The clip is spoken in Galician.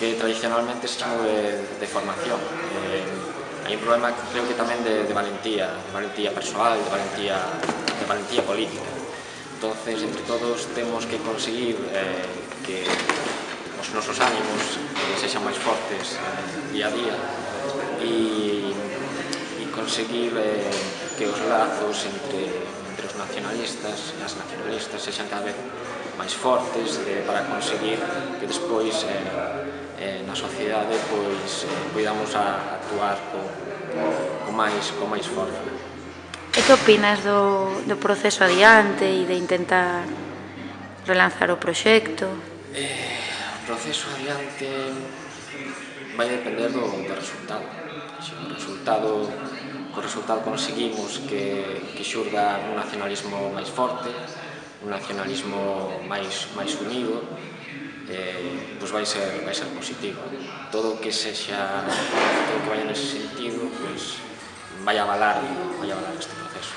que tradicionalmente se chamou de formación. Hai un problema, creo que tamén de valentía persoal, de valentía política. Entonces, entre todos temos que conseguir que os nosos ánimos sexan máis fortes día a día e conseguir que os lazos entre os nacionalistas e as nacionalistas sexan cada vez máis fortes para conseguir que despois na sociedade poidamos actuar con máis forza. E que opinas do proceso adiante e de intentar relanzar o proxecto? O proceso adiante vai depender do resultado. Se co resultado conseguimos que xurda un nacionalismo máis forte, un nacionalismo máis unido, pois vai ser positivo. Todo o que vaya nese sentido vai avalar este proceso.